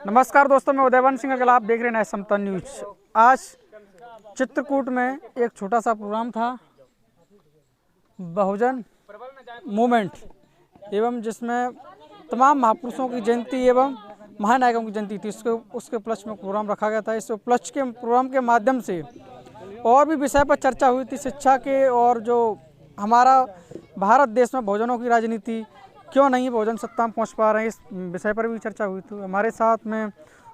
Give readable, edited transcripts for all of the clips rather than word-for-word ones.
नमस्कार दोस्तों, मैं उदयवन सिंह अगर आप देख रहे हैं समता न्यूज। आज चित्रकूट में एक छोटा सा प्रोग्राम था बहुजन मूवमेंट एवं जिसमें तमाम महापुरुषों की जयंती एवं महानायकों की जयंती थी। उसके उपलक्ष्य में प्रोग्राम रखा गया था। इस उपलक्ष्य के प्रोग्राम के माध्यम से और भी विषय पर चर्चा हुई थी, शिक्षा के और जो हमारा भारत देश में बहुजनों की राजनीति क्यों नहीं बहुजन सत्ता में पहुँच पा रहे हैं, इस विषय पर भी चर्चा हुई थी। हमारे साथ में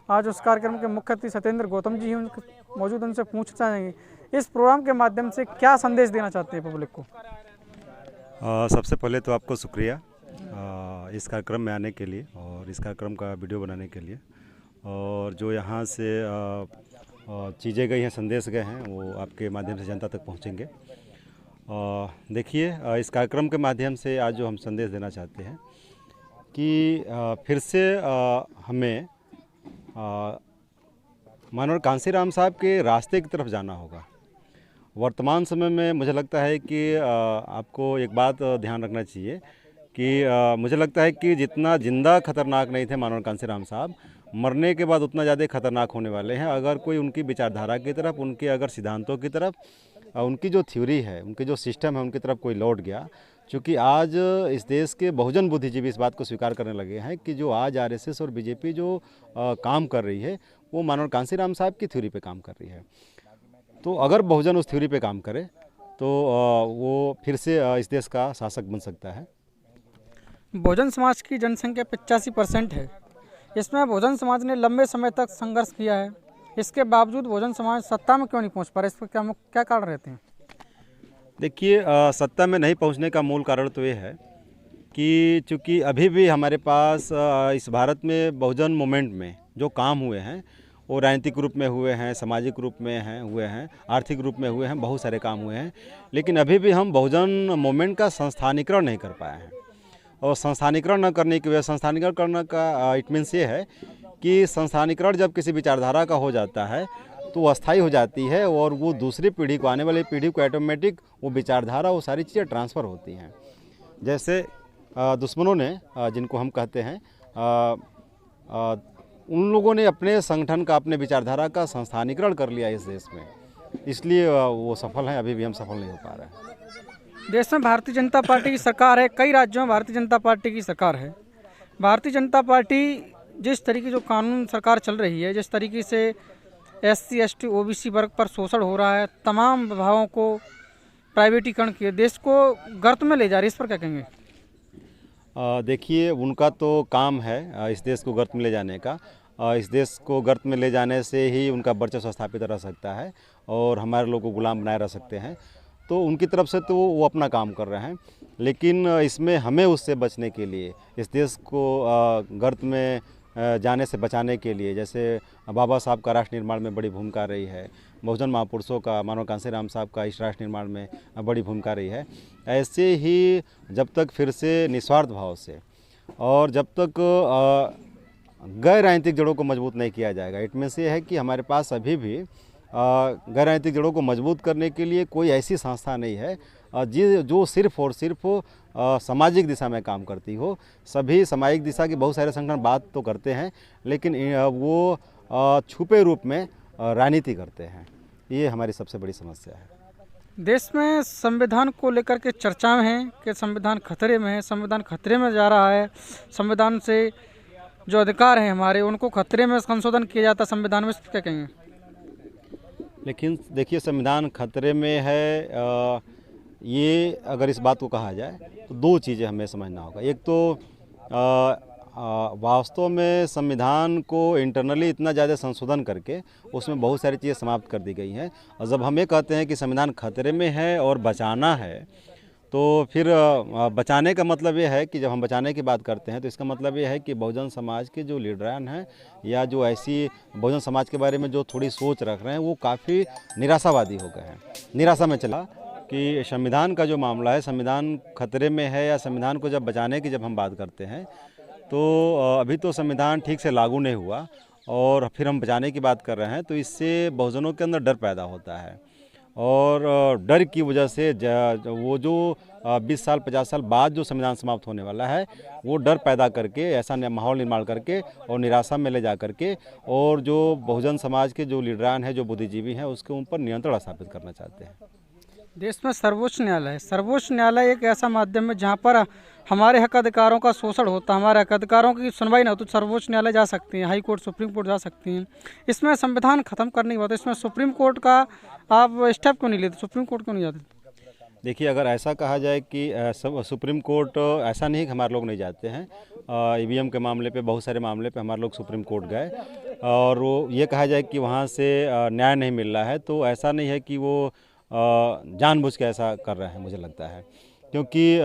आज उस कार्यक्रम के मुख्य अतिथि सत्येंद्र गौतम जी हैं, मौजूद, उनसे पूछना चाहेंगे इस प्रोग्राम के माध्यम से क्या संदेश देना चाहते हैं पब्लिक को। सबसे पहले तो आपको शुक्रिया इस कार्यक्रम में आने के लिए और इस कार्यक्रम का वीडियो बनाने के लिए, और जो यहाँ से चीज़ें गई हैं, संदेश गए हैं, वो आपके माध्यम से जनता तक पहुँचेंगे। देखिए, इस कार्यक्रम के माध्यम से आज जो हम संदेश देना चाहते हैं कि फिर से हमें माननीय कांशीराम साहब के रास्ते की तरफ जाना होगा। वर्तमान समय में मुझे लगता है कि आपको एक बात ध्यान रखना चाहिए कि मुझे लगता है कि जितना जिंदा खतरनाक नहीं थे माननीय कांशीराम साहब, मरने के बाद उतना ज़्यादा खतरनाक होने वाले हैं। अगर कोई उनकी विचारधारा की तरफ, उनके अगर सिद्धांतों की तरफ, उनकी जो थ्योरी है, उनके जो सिस्टम है, उनकी तरफ कोई लौट गया। क्योंकि आज इस देश के बहुजन बुद्धिजीवी इस बात को स्वीकार करने लगे हैं कि जो आज आरएसएस और बीजेपी जो काम कर रही है, वो माननीय कांशीराम साहब की थ्योरी पे काम कर रही है। तो अगर बहुजन उस थ्योरी पे काम करे तो वो फिर से इस देश का शासक बन सकता है। बहुजन समाज की जनसंख्या 85% है। इसमें बहुजन समाज ने लंबे समय तक संघर्ष किया है। इसके बावजूद बहुजन समाज सत्ता में क्यों नहीं पहुंच पा रहा, इस पर क्या कारण रहते हैं? देखिए, सत्ता में नहीं पहुंचने का मूल कारण तो ये है कि चूँकि अभी भी हमारे पास इस भारत में बहुजन मूवमेंट में जो काम हुए हैं वो राजनीतिक रूप में हुए हैं, सामाजिक रूप में हुए हैं, आर्थिक रूप में हुए हैं, बहुत सारे काम हुए हैं। लेकिन अभी भी हम बहुजन मूवमेंट का संस्थानीकरण नहीं कर पाए हैं। और संस्थानीकरण न करने की वजह, संस्थानीकरण करने का इट मीन्स ये है कि संस्थानीकरण जब किसी विचारधारा का हो जाता है तो वो अस्थायी हो जाती है और वो दूसरी पीढ़ी को, आने वाली पीढ़ी को ऑटोमेटिक वो विचारधारा, वो सारी चीज़ें ट्रांसफ़र होती हैं। जैसे दुश्मनों ने, जिनको हम कहते हैं, उन लोगों ने अपने संगठन का, अपने विचारधारा का संस्थानीकरण कर लिया इस देश में, इसलिए वो सफल हैं। अभी भी हम सफल नहीं हो पा रहे हैं। देश में भारतीय जनता पार्टी की सरकार है, कई राज्यों में भारतीय जनता पार्टी की सरकार है। भारतीय जनता पार्टी जिस तरीके जो कानून सरकार चल रही है, जिस तरीके से SC ST OBC वर्ग पर शोषण हो रहा है, तमाम विभागों को प्राइवेटीकरण किए, देश को गर्त में ले जा रही है, इस पर क्या कहेंगे? देखिए, उनका तो काम है इस देश को गर्त में ले जाने का। इस देश को गर्त में ले जाने से ही उनका वर्चस्व स्थापित रह सकता है और हमारे लोगों को गुलाम बनाए रह सकते हैं। तो उनकी तरफ से तो वो अपना काम कर रहे हैं, लेकिन इसमें हमें उससे बचने के लिए, इस देश को गर्त में जाने से बचाने के लिए, जैसे बाबा साहब का राष्ट्र निर्माण में बड़ी भूमिका रही है, बहुजन महापुरुषों का, माननीय कांशीराम साहब का इस राष्ट्र निर्माण में बड़ी भूमिका रही है। ऐसे ही जब तक फिर से निस्वार्थ भाव से और जब तक गैर राजनीतिक जड़ों को मजबूत नहीं किया जाएगा, इट मीन्स ये है कि हमारे पास अभी भी गैर राजनीतिक जड़ों को मजबूत करने के लिए कोई ऐसी संस्था नहीं है जो सिर्फ और सिर्फ सामाजिक दिशा में काम करती हो। सभी सामाजिक दिशा के बहुत सारे संगठन बात तो करते हैं, लेकिन वो छुपे रूप में राजनीति करते हैं। ये हमारी सबसे बड़ी समस्या है। देश में संविधान को लेकर के चर्चाएं हैं कि संविधान खतरे में है, संविधान खतरे में जा रहा है, संविधान से जो अधिकार हैं हमारे, उनको खतरे में संशोधन किया जाता है संविधान में, इस पर क्या कहेंगे? लेकिन देखिए, संविधान खतरे में है, ये अगर इस बात को कहा जाए तो दो चीज़ें हमें समझना होगा। एक तो वास्तव में संविधान को इंटरनली इतना ज़्यादा संशोधन करके उसमें बहुत सारी चीज़ें समाप्त कर दी गई हैं, और जब हम ये कहते हैं कि संविधान खतरे में है और बचाना है, तो फिर बचाने का मतलब ये है कि जब हम बचाने की बात करते हैं तो इसका मतलब ये है कि बहुजन समाज के जो लीडरान हैं या जो ऐसी बहुजन समाज के बारे में जो थोड़ी सोच रख रहे हैं, वो काफ़ी निराशावादी हो गए हैं। निराशा में चला कि संविधान का जो मामला है, संविधान खतरे में है या संविधान को जब बचाने की जब हम बात करते हैं तो अभी तो संविधान ठीक से लागू नहीं हुआ और फिर हम बचाने की बात कर रहे हैं, तो इससे बहुजनों के अंदर डर पैदा होता है। और डर की वजह से वो जो 20 साल 50 साल बाद जो संविधान समाप्त होने वाला है, वो डर पैदा करके ऐसा माहौल निर्माण करके और निराशा में ले जा करके और जो बहुजन समाज के जो लीडरान हैं, जो बुद्धिजीवी हैं, उसके ऊपर नियंत्रण स्थापित करना चाहते हैं। देश में सर्वोच्च न्यायालय है। सर्वोच्च न्यायालय एक ऐसा माध्यम है जहाँ पर हमारे हक अधिकारों का शोषण होता है, हमारे हक अधिकारों की सुनवाई ना हो तो सर्वोच्च न्यायालय जा सकती हैं, हाई कोर्ट सुप्रीम कोर्ट जा सकती हैं। इसमें संविधान खत्म करने की बात है, इसमें सुप्रीम कोर्ट का आप स्टेप क्यों नहीं लेते, सुप्रीम कोर्ट क्यों नहीं जाते? देखिए, अगर ऐसा कहा जाए कि सुप्रीम कोर्ट, ऐसा नहीं कि हमारे लोग नहीं जाते हैं। ईवीएम के मामले पे, बहुत सारे मामले पे हमारे लोग सुप्रीम कोर्ट गए और वो ये कहा जाए कि वहाँ से न्याय नहीं मिल रहा है, तो ऐसा नहीं है कि वो जानबूझ के ऐसा कर रहे हैं, मुझे लगता है। क्योंकि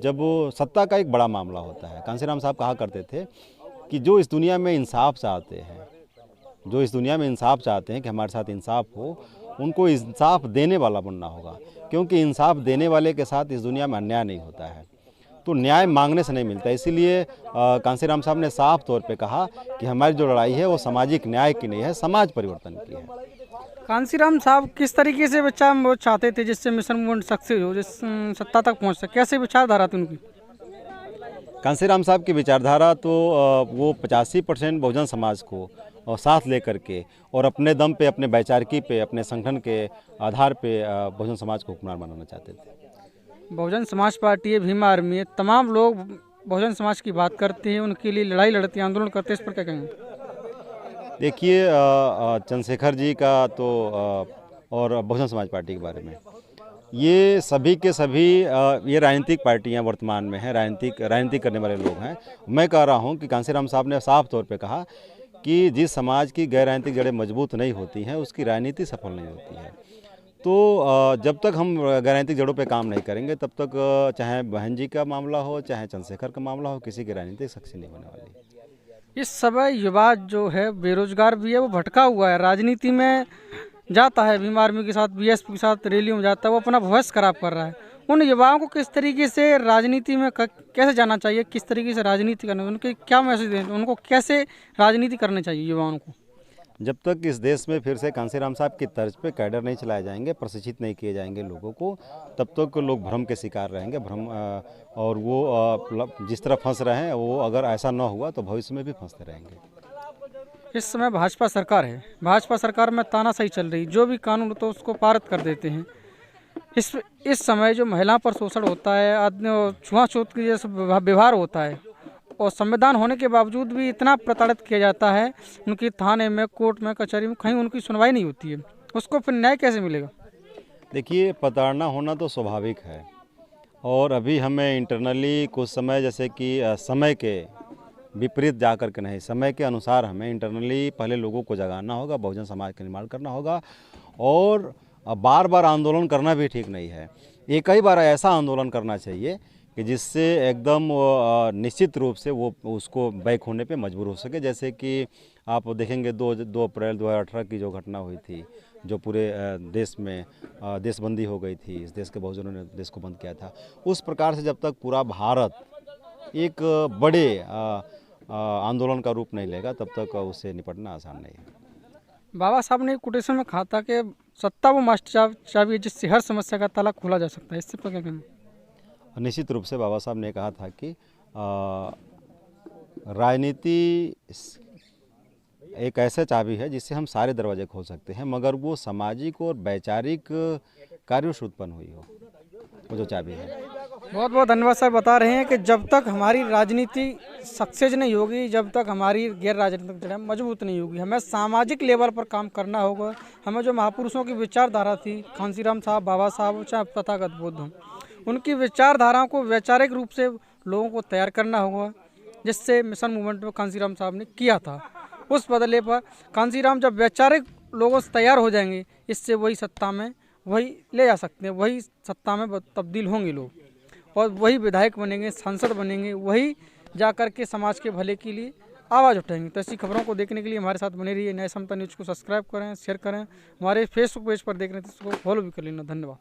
जब वो सत्ता का एक बड़ा मामला होता है, कांशीराम साहब कहा करते थे कि जो इस दुनिया में इंसाफ चाहते हैं, जो इस दुनिया में इंसाफ चाहते हैं कि हमारे साथ इंसाफ हो, उनको इंसाफ देने वाला बनना होगा, क्योंकि इंसाफ देने वाले के साथ इस दुनिया में अन्याय नहीं होता है। तो न्याय मांगने से नहीं मिलता। इसीलिए कांशीराम साहब ने साफ तौर पे कहा कि हमारी जो लड़ाई है वो सामाजिक न्याय की नहीं है, समाज परिवर्तन की है। कांशीराम साहब किस तरीके से बच्चा वो चाहते थे जिससे मिशन मूवमेंट सक्सेस हो, जिस सत्ता तक पहुँच सके, कैसे विचारधारा थी उनकी? कांशीराम साहब की विचारधारा तो वो 85% बहुजन समाज को साथ लेकर के और अपने दम पे, अपने वैचारिकी पे, अपने संगठन के आधार पे बहुजन समाज को हुक्मरान बनाना चाहते थे। बहुजन समाज पार्टी है, भीम आर्मी है, तमाम लोग बहुजन समाज की बात करते हैं, उनके लिए लड़ाई लड़ते हैं, आंदोलन करते हैं, इस पर क्या कहेंगे? देखिए, चंद्रशेखर जी का तो और बहुजन समाज पार्टी के बारे में, ये सभी के सभी ये राजनीतिक पार्टियां वर्तमान में हैं, राजनीतिक करने वाले लोग हैं। मैं कह रहा हूं कि कांशीराम साहब ने साफ तौर पे कहा कि जिस समाज की गैर राजनीतिक जड़ें मजबूत नहीं होती हैं, उसकी राजनीति सफल नहीं होती है। तो जब तक हम गैर राजनीतिक जड़ों पे काम नहीं करेंगे, तब तक चाहे बहन जी का मामला हो, चाहे चंद्रशेखर का मामला हो, किसी की राजनीति सक्सेस नहीं होने वाली। इस समय युवा जो है बेरोजगार भी है, वो भटका हुआ है, राजनीति में जाता है, भीम आर्मी के साथ, बीएसपी के साथ रैलियों में जाता है, वो अपना भविष्य खराब कर रहा है। उन युवाओं को किस तरीके से राजनीति में कैसे जाना चाहिए, किस तरीके से राजनीति करना, उनके क्या मैसेज दें, उनको कैसे राजनीति करनी चाहिए युवाओं को? जब तक इस देश में फिर से कांशीराम साहब की तर्ज पे कैडर नहीं चलाए जाएंगे, प्रशिक्षित नहीं किए जाएंगे लोगों को, तब तक लोग भ्रम के शिकार रहेंगे। भ्रम और वो जिस तरह फंस रहे हैं, वो अगर ऐसा न हुआ तो भविष्य में भी फंसते रहेंगे। इस समय भाजपा सरकार है, भाजपा सरकार में तानाशाही चल रही, जो भी कानून होता है उसको पारित कर देते हैं। इस समय जो महिलाओं पर शोषण होता है, छुआछूत की जैसे व्यवहार होता है, और संविधान होने के बावजूद भी इतना प्रताड़ित किया जाता है, उनकी थाने में, कोर्ट में, कचहरी में कहीं उनकी सुनवाई नहीं होती है, उसको फिर न्याय कैसे मिलेगा? देखिए, प्रताड़ना होना तो स्वाभाविक है, और अभी हमें इंटरनली कुछ समय, जैसे कि समय के विपरीत जा कर के नहीं, समय के अनुसार हमें इंटरनली पहले लोगों को जगाना होगा, बहुजन समाज का निर्माण करना होगा, और बार बार आंदोलन करना भी ठीक नहीं है। एक ही बार ऐसा आंदोलन करना चाहिए कि जिससे एकदम निश्चित रूप से वो उसको बैक होने पे मजबूर हो सके। जैसे कि आप देखेंगे 2 अप्रैल 2018 की जो घटना हुई थी, जो पूरे देश में देशबंदी हो गई थी, इस देश के बहुजनों ने देश को बंद किया था। उस प्रकार से जब तक पूरा भारत एक बड़े आंदोलन का रूप नहीं लेगा, तब तक उससे निपटना आसान नहीं है। बाबा साहब ने कोटेशन में कहा था कि सत्ता वो मास्टर चाबी है जिससे हर समस्या का ताला खोला जा सकता है, इससे पर क्या कहना? निश्चित रूप से बाबा साहब ने कहा था कि राजनीति एक ऐसा चाबी है जिससे हम सारे दरवाजे खोल सकते हैं, मगर वो सामाजिक और वैचारिक कार्यों से उत्पन्न हुई हो, वो जो चाबी है। बहुत बहुत धन्यवाद सर। बता रहे हैं कि जब तक हमारी राजनीति सक्सेस नहीं होगी, जब तक हमारी गैर राजनीतिक जड़ें मजबूत नहीं होगी, हमें सामाजिक लेवल पर काम करना होगा। हमें जो महापुरुषों की विचारधारा थी, कांशीराम साहब, बाबा साहब, चाहे तथागत बुद्ध, उनकी विचारधाराओं को वैचारिक रूप से लोगों को तैयार करना होगा, जिससे मिशन मूवमेंट में कांशीराम साहब ने किया था। उस बदले पर कांशीराम जब वैचारिक लोगों से तैयार हो जाएंगे, इससे वही सत्ता में वही ले जा सकते हैं, वही सत्ता में तब्दील होंगे लोग, और वही विधायक बनेंगे, सांसद बनेंगे, वही जा कर के समाज के भले के लिए आवाज़ उठाएंगे। तो ऐसी खबरों को देखने के लिए हमारे साथ बने रहिए। न्याय समता न्यूज़ को सब्सक्राइब करें, शेयर करें, हमारे फेसबुक पेज पर देख रहे हैं तो उसको फॉलो भी कर लेना। धन्यवाद।